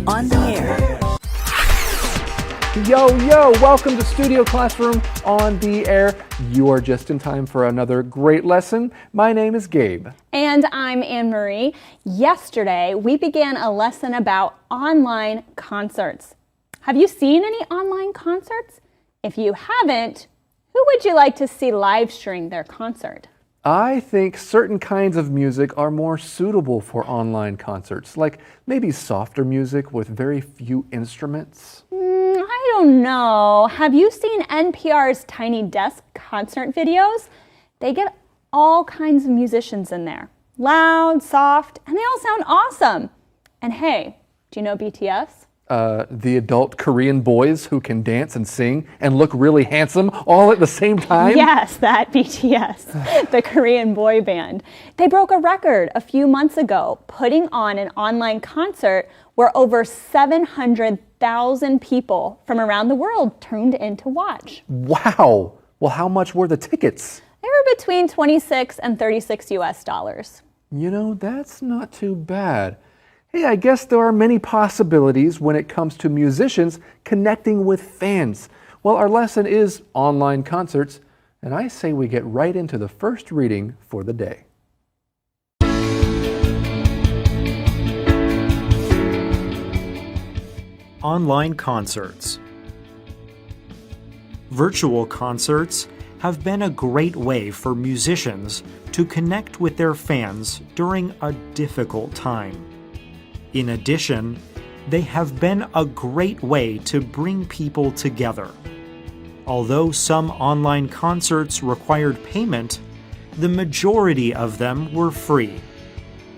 on the air. Yo, welcome to Studio Classroom on the air. You are just in time for another great lesson. My name is Gabe. And I'm Anne-Marie. Yesterday, we began a lesson about online concerts. Have you seen any online concerts? If you haven't, who would you like to see live stream their concert? I think certain kinds of music are more suitable for online concerts, like maybe softer music with very few instruments. I don't know. Have you seen NPR's Tiny Desk concert videos? They get all kinds of musicians in there. Loud, soft, and they all sound awesome. And hey, do you know BTS? The adult Korean boys who can dance and sing and look really handsome all at the same time? Yes, that BTS, the Korean boy band. They broke a record a few months ago, putting on an online concert where over 700,000 people from around the world tuned in to watch. Wow! Well, how much were the tickets? They were between $26 and $36 US. You know, that's not too bad. Hey, I guess there are many possibilities when it comes to musicians connecting with fans. Well, our lesson is online concerts, and I say we get right into the first reading for the day. Online concerts. Virtual concerts have been a great way for musicians to connect with their fans during a difficult time. In addition, they have been a great way to bring people together. Although some online concerts required payment, the majority of them were free.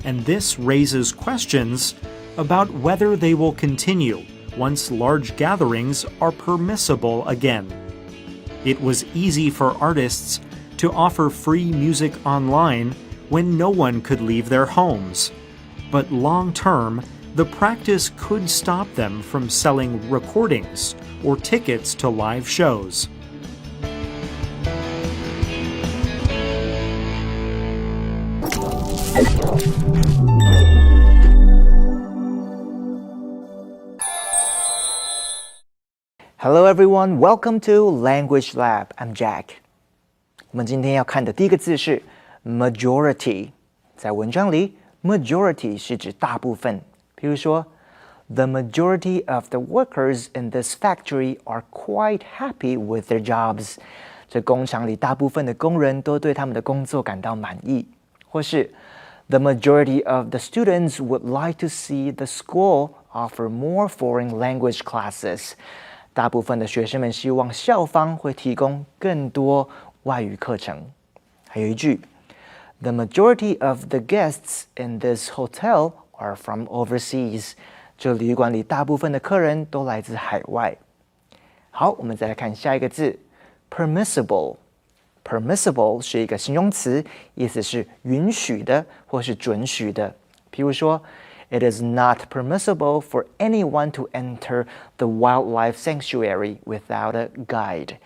And this raises questions about whether they will continue once large gatherings are permissible again. It was easy for artists to offer free music online when no one could leave their homes. But long-term, the practice could stop them from selling recordings or tickets to live shows. Hello everyone, welcome to Language Lab. I'm Jack. 我们今天要看的第一个字是 majority。在文章里 majority 是指大部分。比如说 The majority of the workers in this factory are quite happy with their jobs. 这工厂里大部分的工人都对他们的工作感到满意。或是 The majority of the students would like to see the school offer more foreign language classes. 大部分的学生们希望校方会提供更多外语课程。还有一句 The majority of the guests in this hotel are from overseas. 这旅馆里大部分的客人都来自海外。好，我们再来看下一个字 permissible。 permissible 是一个形容词，意思是允许的或是准许的。譬如说It is not permissible for anyone to enter the wildlife sanctuary without a guide.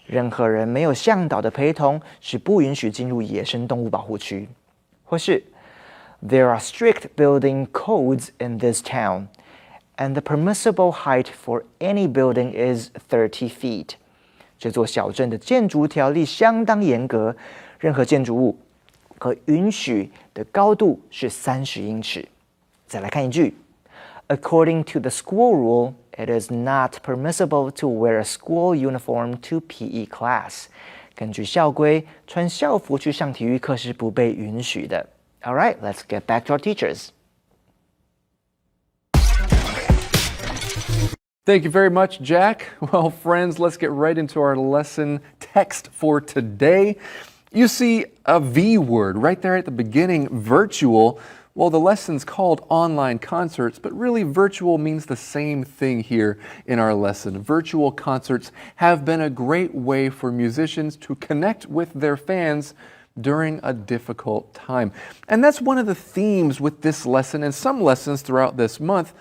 任何人没有向导的陪同是不允许进入野生动物保护区。或是 There are strict building codes in this town, and the permissible height for any building is 30 feet. 这座小镇的建筑条例相当严格，任何建筑物可允许的高度是30英尺。再来看一句 According to the school rule, it is not permissible to wear a school uniform to PE class. 根据校规，穿校服去上体育课是不被允许的。All right, let's get back to our teachers. Thank you very much, Jack. Well, friends, let's get right into our lesson text for today. You see a V word right there at the beginning, virtual. Well, the lesson's called online concerts, but really virtual means the same thing here in our lesson. Virtual concerts have been a great way for musicians to connect with their fans during a difficult time. And that's one of the themes with this lesson and some lessons throughout this month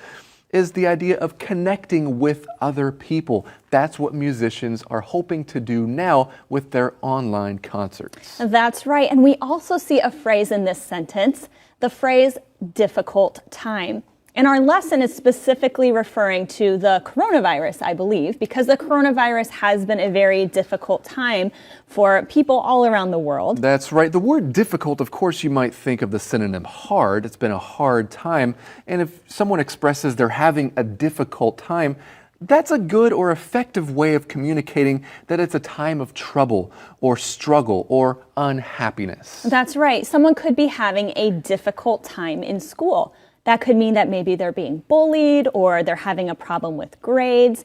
is the idea of connecting with other people. That's what musicians are hoping to do now with their online concerts. That's right. And we also see a phrase in this sentence, the phrase difficult time. And our lesson is specifically referring to the coronavirus, I believe, because the coronavirus has been a very difficult time for people all around the world. That's right. The word difficult, of course, you might think of the synonym hard. It's been a hard time. And if someone expresses they're having a difficult time, that's a good or effective way of communicating that it's a time of trouble or struggle or unhappiness. That's right. Someone could be having a difficult time in school. That could mean that maybe they're being bullied or they're having a problem with grades.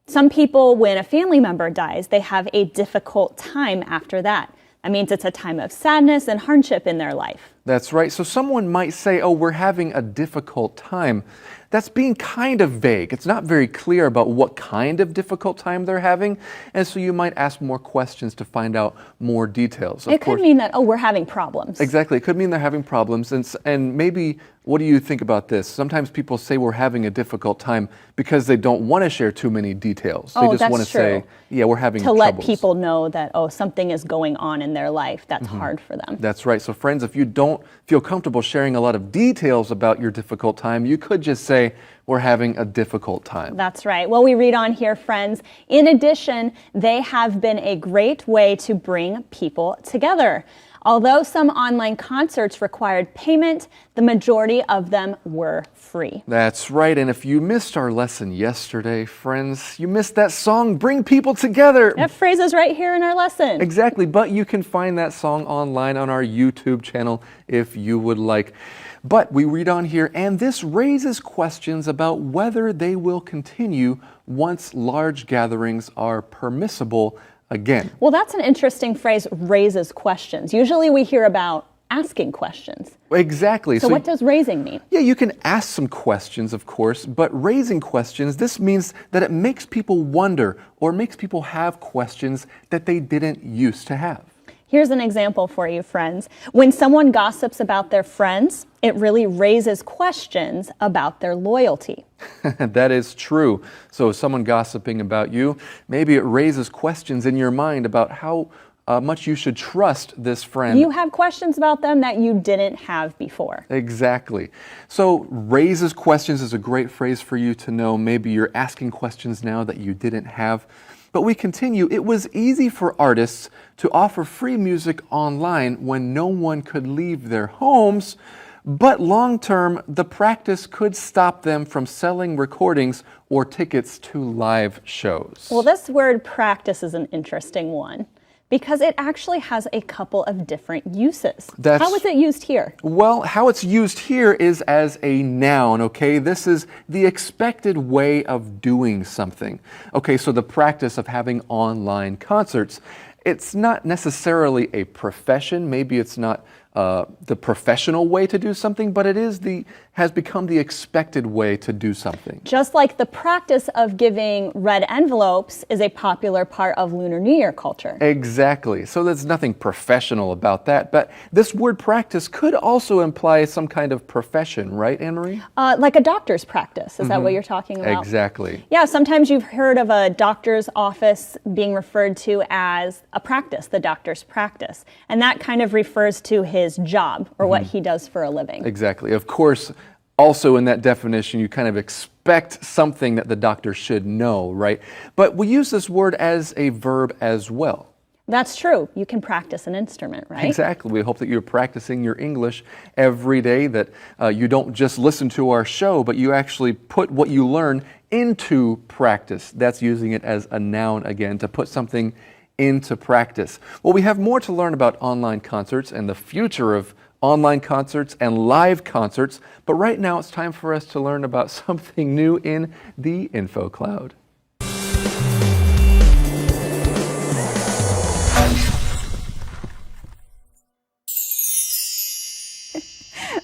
Some people, when a family member dies, they have a difficult time after that. That means it's a time of sadness and hardship in their life. That's right. So someone might say, oh, we're having a difficult time. That's being kind of vague. It's not very clear about what kind of difficult time they're having. And so you might ask more questions to find out more details. It could mean that, oh, we're having problems. Exactly. It could mean they're having problems. And maybe, what do you think about this? Sometimes people say we're having a difficult time because they don't want to share too many details. They just want to say, yeah, we're having troubles. To let people know that, oh, something is going on in their life that's hard for them. That's right. So friends, if you don't feel comfortable sharing a lot of details about your difficult time, you could just say, we're having a difficult time. That's right. Well, we read on here, friends. In addition, they have been a great way to bring people together. Although some online concerts required payment, the majority of them were free. That's right. And if you missed our lesson yesterday, friends, you missed that song, Bring People Together. That phrase is right here in our lesson. Exactly. But you can find that song online on our YouTube channel if you would like. But we read on here, and this raises questions about whether they will continue once large gatherings are permissible again. Well, that's an interesting phrase, raises questions. Usually we hear about asking questions. Exactly. So what does raising mean? Yeah, you can ask some questions, of course, but raising questions, this means that it makes people wonder or makes people have questions that they didn't used to have. Here's an example for you, friends. When someone gossips about their friends, it really raises questions about their loyalty. That is true. So someone gossiping about you, maybe it raises questions in your mind about how much you should trust this friend. You have questions about them that you didn't have before. Exactly. So raises questions is a great phrase for you to know. Maybe you're asking questions now that you didn't have. But we continue. It was easy for artists to offer free music online when no one could leave their homes, but long term, the practice could stop them from selling recordings or tickets to live shows. Well, this word practice is an interesting one because it actually has a couple of different uses. How is it used here? Well, how it's used here is as a noun, okay? This is the expected way of doing something. Okay, so the practice of having online concerts, it's not necessarily a profession. Maybe it's not the professional way to do something, but it has become the expected way to do something. Just like the practice of giving red envelopes is a popular part of Lunar New Year culture. Exactly. So there's nothing professional about that, but this word practice could also imply some kind of profession, right, Anne-Marie? Like a doctor's practice. Is that what you're talking about? Exactly. Yeah, sometimes you've heard of a doctor's office being referred to as a practice, the doctor's practice. And that kind of refers to his job or what he does for a living. Exactly. Of course, also in that definition, you kind of expect something that the doctor should know, right? But we use this word as a verb as well. That's true. You can practice an instrument, right? Exactly. We hope that you're practicing your English every day, that you don't just listen to our show, but you actually put what you learn into practice. That's using it as a noun again, to put something into practice. Well, we have more to learn about online concerts and the future of online concerts and live concerts, but right now it's time for us to learn about something new in the Info Cloud.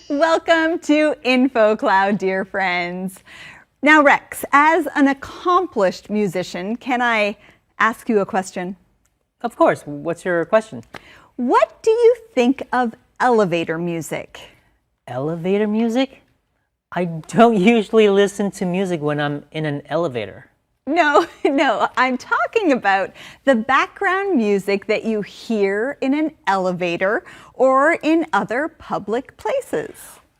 Welcome to Info Cloud, dear friends. Now, Rex, as an accomplished musician, can I ask you a question? Of course. What's your question? What do you think of elevator music? Elevator music? I don't usually listen to music when I'm in an elevator. No, I'm talking about the background music that you hear in an elevator or in other public places.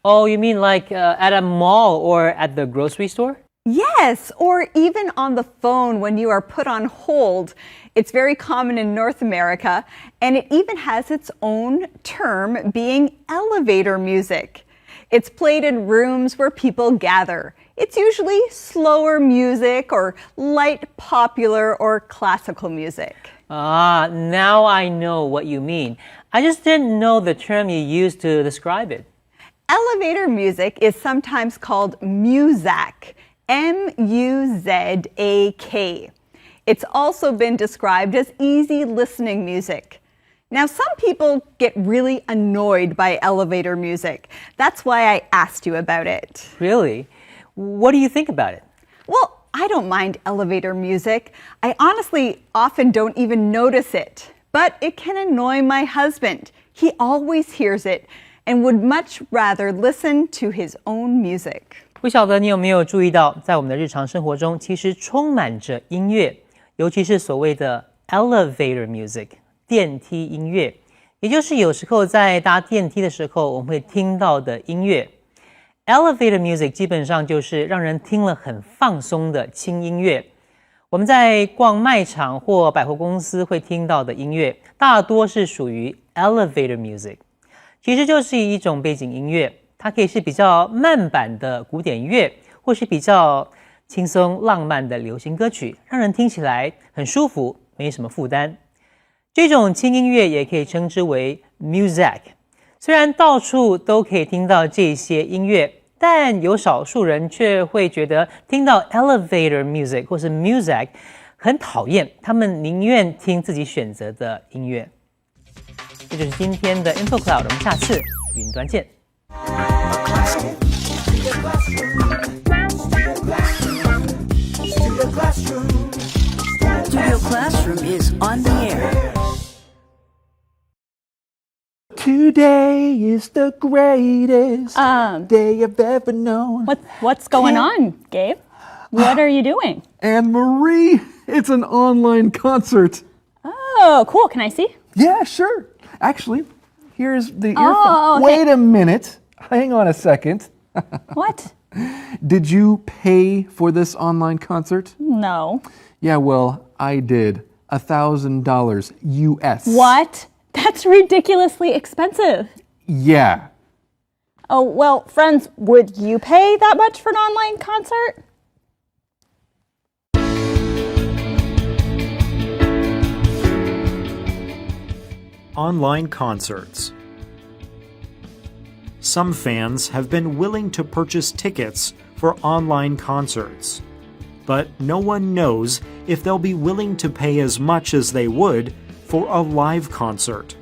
Oh, you mean like at a mall or at the grocery store? Yes, or even on the phone when you are put on hold. It's very common in North America, and it even has its own term, being elevator music. It's played in rooms where people gather. It's usually slower music or light popular or classical music. Ah, now I know what you mean. I just didn't know the term you used to describe it. Elevator music is sometimes called muzak, M-U-Z-A-K. It's also been described as easy listening music. Now, some people get really annoyed by elevator music. That's why I asked you about it. Really? What do you think about it? Well, I don't mind elevator music. I honestly often don't even notice it. But it can annoy my husband. He always hears it and would much rather listen to his own music. 不晓得你有没有注意到，在我们的日常生活中，其实充满着音乐，尤其是所谓的 elevator music 电梯音乐，也就是有时候在搭电梯的时候我们会听到的音乐。Elevator music 基本上就是让人听了很放松的轻音乐。我们在逛卖场或百货公司会听到的音乐，大多是属于 elevator music， 其实就是一种背景音乐。它可以是比较慢版的古典乐，或是比较轻松浪漫的流行歌曲，让人听起来很舒服，没什么负担。这种轻音乐也可以称之为 muzak。虽然到处都可以听到这些音乐，但有少数人却会觉得听到 elevator music 或是 muzak 很讨厌，他们宁愿听自己选择的音乐。这就是今天的 Info Cloud， 我们下次云端见。Studio Classroom is on the air. Today is the greatest day I've ever known. What's going on, Gabe? What are you doing? Anne Marie, it's an online concert. Oh, cool. Can I see? Yeah, sure. Actually, here's the earphone. Oh, okay. Wait a minute. Hang on a second. What? Did you pay for this online concert? No. Yeah, well, I did. $1,000 US. What? That's ridiculously expensive. Yeah. Oh, well, friends, would you pay that much for an online concert? Online concerts. Some fans have been willing to purchase tickets for online concerts, but no one knows if they'll be willing to pay as much as they would for a live concert.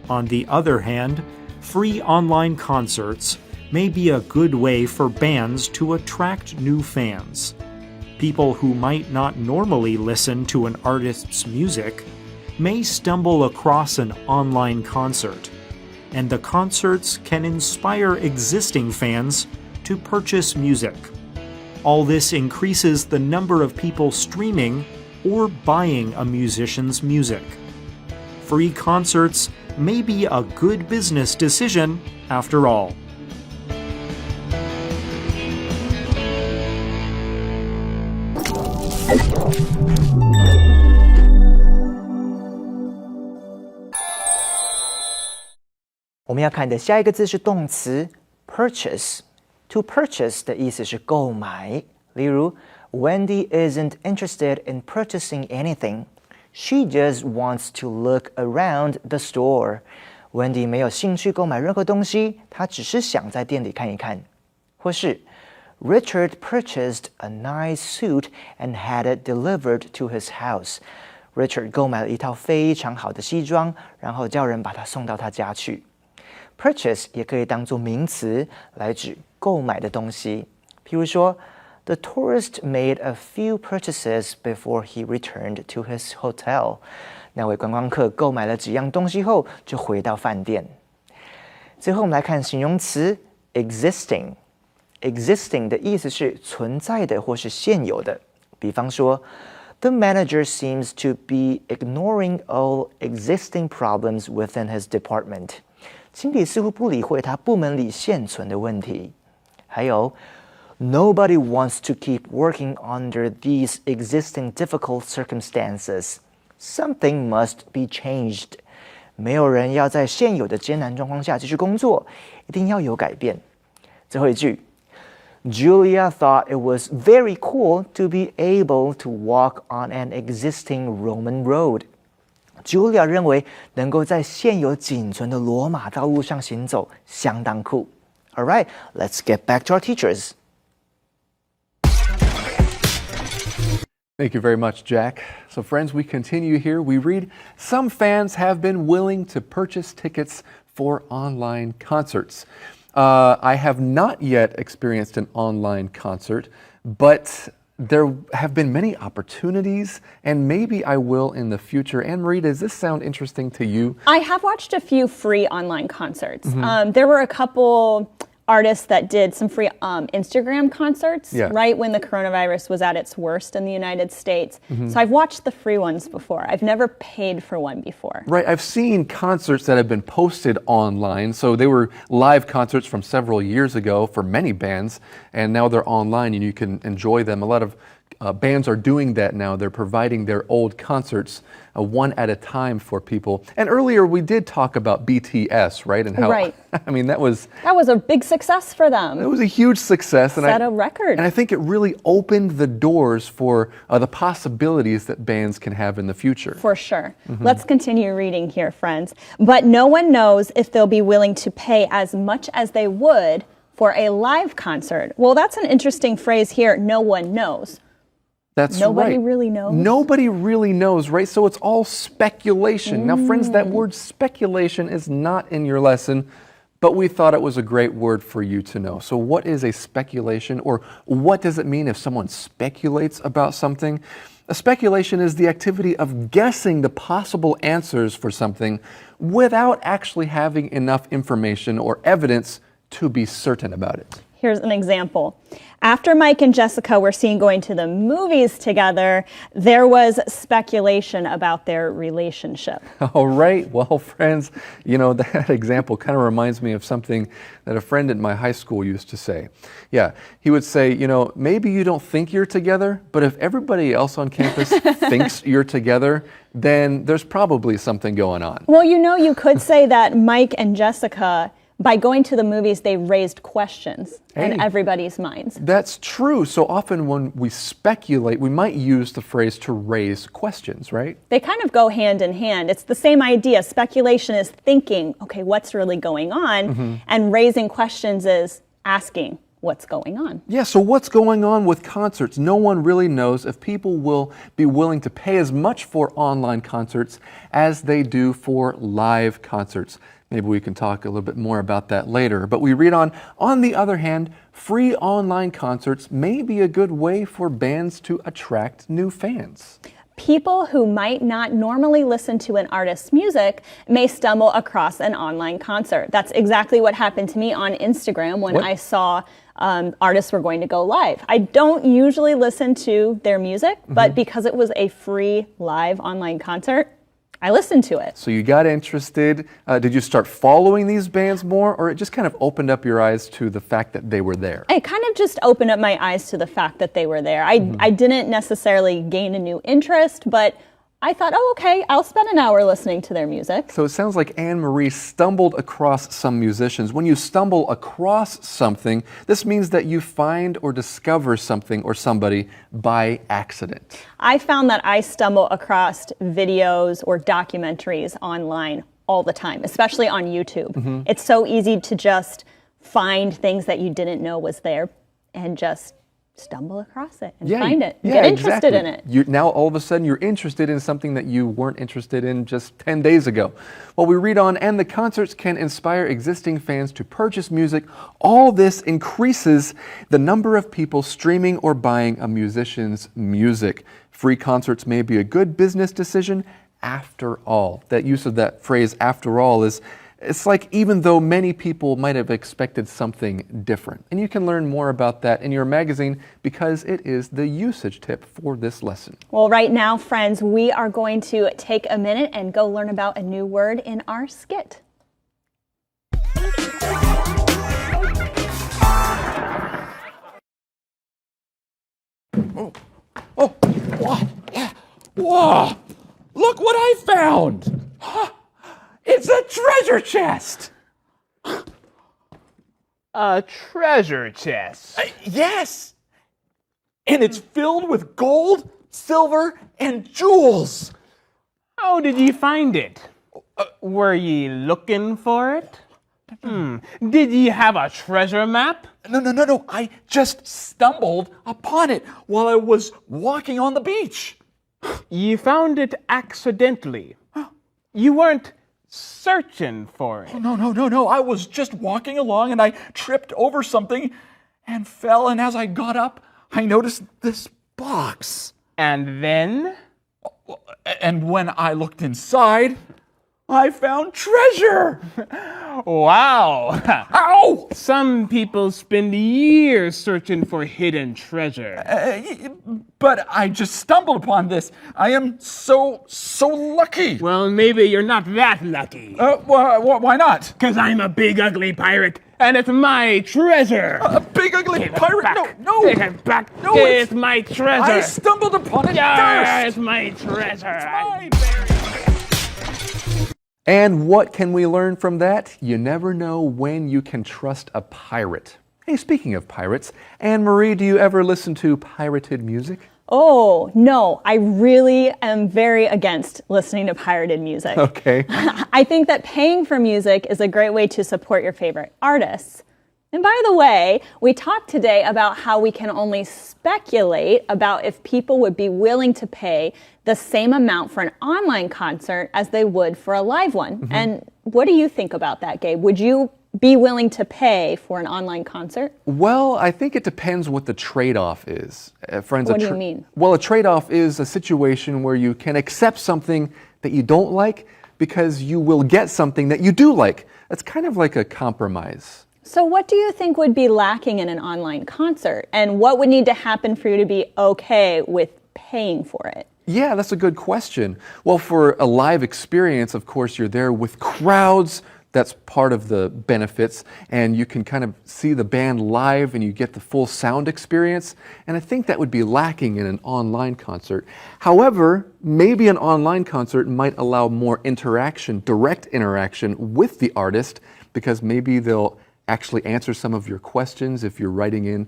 On the other hand, free online concerts may be a good way for bands to attract new fans. People who might not normally listen to an artist's music may stumble across an online concert, and the concerts can inspire existing fans to purchase music. All this increases the number of people streaming or buying a musician's music. Free concerts may be a good business decision after all.我们要看的下一个字是动词 purchase。To purchase 的意思是购买，例如 Wendy isn't interested in purchasing anything. She just wants to look around the store. Wendy 没有兴趣购买任何东西，她只是想在店里看一看。或是 Richard purchased a nice suit and had it delivered to his house. Richard 购买了一套非常好的西装，然后叫人把它送到他家去。Purchase 也可以当作名词来指购买的东西，譬如说 The tourist made a few purchases before he returned to his hotel. 那位观光客购买了几样东西后就回到饭店。最后我们来看形容词 existing。existing 的意思是存在的或是现有的，比方说 The manager seems to be ignoring all existing problems within his department. 经理似乎不理会他部门里现存的问题。还有 Nobody wants to keep working under these existing difficult circumstances. Something must be changed. 没有人要在现有的艰难状况下继续工作，一定要有改变。最后一句 Julia thought it was very cool to be able to walk on an existing Roman road. Julia 认为能够在现有仅存的罗马道路上行走相当酷。All right, let's get back to our teachers. Thank you very much, Jack. So, friends, we continue here. We read, some fans have been willing to purchase tickets for online concerts. I have not yet experienced an online concert, but there have been many opportunities, and maybe I will in the future. Anne-Marie, does this sound interesting to you? I have watched a few free online concerts. There were a couple artists that did some free Instagram concerts right when the coronavirus was at its worst in the United States. So I've watched the free ones before. I've never paid for one before. Right, I've seen concerts that have been posted online. So they were live concerts from several years ago for many bands, and now they're online and you can enjoy them. A lot of bands are doing that now. They're providing their old concerts one at a time for people. And earlier we did talk about BTS, right? And how, I mean, that was a big success for them. It was a huge success. Set a record. And I think it really opened the doors for the possibilities that bands can have in the future. For sure. Let's continue reading here, friends. But no one knows if they'll be willing to pay as much as they would for a live concert. Well, that's an interesting phrase here. No one knows. That's Nobody really knows. Nobody really knows, right? So it's all speculation. Now, friends, that word speculation is not in your lesson, but we thought it was a great word for you to know. So what is a speculation, or what does it mean if someone speculates about something? A speculation is the activity of guessing the possible answers for something without actually having enough information or evidence to be certain about it. Here's an example. After Mike and Jessica were seen going to the movies together, there was speculation about their relationship. All right. Well, friends, you know, that example kind of reminds me of something that a friend at my high school used to say. Yeah, he would say, you know, maybe you don't think you're together, but if everybody else on campus thinks you're together, then there's probably something going on. Well, you know, you could say that Mike and Jessica, by going to the movies, they raised questions in everybody's minds. That's true. So often when we speculate, we might use the phrase to raise questions, right? They kind of go hand in hand. It's the same idea. Speculation is thinking, okay, what's really going on? And raising questions is asking what's going on. Yeah, so what's going on with concerts? No one really knows if people will be willing to pay as much for online concerts as they do for live concerts. Maybe we can talk a little bit more about that later. But we read on the other hand, free online concerts may be a good way for bands to attract new fans. People who might not normally listen to an artist's music may stumble across an online concert. That's exactly what happened to me on Instagram when I saw artists were going to go live. I don't usually listen to their music, but because it was a free live online concert, I listened to it. So you got interested. Did you start following these bands more, or it just kind of opened up your eyes to the fact that they were there? It kind of just opened up my eyes to the fact that they were there. I didn't necessarily gain a new interest, but I thought, oh, okay, I'll spend an hour listening to their music. So it sounds like Anne-Marie stumbled across some musicians. When you stumble across something, this means that you find or discover something or somebody by accident. I found that I stumble across videos or documentaries online all the time, especially on YouTube. It's so easy to just find things that you didn't know was there and just stumble across it and find it, get interested in it. Now all of a sudden you're interested in something that you weren't interested in just 10 days ago. Well, we read on, and the concerts can inspire existing fans to purchase music. All this increases the number of people streaming or buying a musician's music. Free concerts may be a good business decision after all. That use of that phrase, after all, it's like even though many people might have expected something different. And you can learn more about that in your magazine because it is the usage tip for this lesson. Well, right now, friends, we are going to take a minute and go learn about a new word in our skit. Oh, whoa, yeah. Whoa, look what I found. It's a treasure chest. A treasure chest. Yes. And it's filled with gold, silver, and jewels. How did ye find it? Were ye looking for it? Did ye have a treasure map? No. I just stumbled upon it while I was walking on the beach. Ye found it accidentally. You weren't searching for it. No. I was just walking along and I tripped over something and fell. And as I got up, I noticed this box. And then? And when I looked inside, I found treasure. Wow. Ow! Some people spend years searching for hidden treasure. But I just stumbled upon this. I am so lucky. Well, maybe you're not that lucky. Why not? Because I'm a big, ugly pirate, and it's my treasure. A big ugly pirate? Back. No. Take it back. No, it's my treasure. I stumbled upon it Yeah, first. it's my treasure. It's mine. And what can we learn from that? You never know when you can trust a pirate. Hey, speaking of pirates, Anne-Marie, do you ever listen to pirated music? Oh, no, I really am very against listening to pirated music. Okay. I think that paying for music is a great way to support your favorite artists. And by the way, we talked today about how we can only speculate about if people would be willing to pay the same amount for an online concert as they would for a live one. Mm-hmm. And what do you think about that, Gabe? Would you be willing to pay for an online concert? Well, I think it depends what the trade-off is. Friends, what do you mean? Well, a trade-off is a situation where you can accept something that you don't like because you will get something that you do like. That's kind of like a compromise. So what do you think would be lacking in an online concert? And what would need to happen for you to be okay with paying for it? Yeah, that's a good question. Well, for a live experience, of course, you're there with crowds. That's part of the benefits. And you can kind of see the band live and you get the full sound experience. And I think that would be lacking in an online concert. However, maybe an online concert might allow more interaction, direct interaction with the artist, because maybe they'll actually answer some of your questions if you're writing in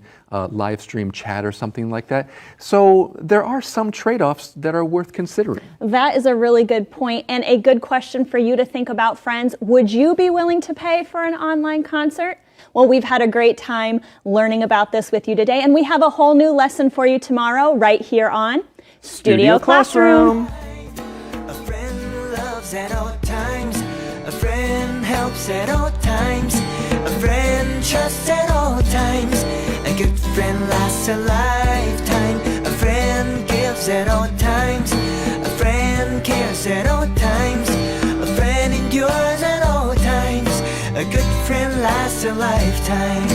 live stream chat or something like that. So there are some trade-offs that are worth considering. That is a really good point and a good question for you to think about, friends. Would you be willing to pay for an online concert? Well, we've had a great time learning about this with you today, and we have a whole new lesson for you tomorrow right here on Studio Classroom. A friend loves at all times. A friend helps at all times. A friend trusts at all times. A good friend lasts a lifetime. A friend gives at all times. A friend cares at all times. A friend endures at all times. A good friend lasts a lifetime.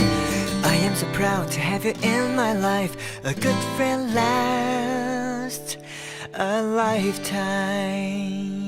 I am so proud to have you in my life. A good friend lasts a lifetime.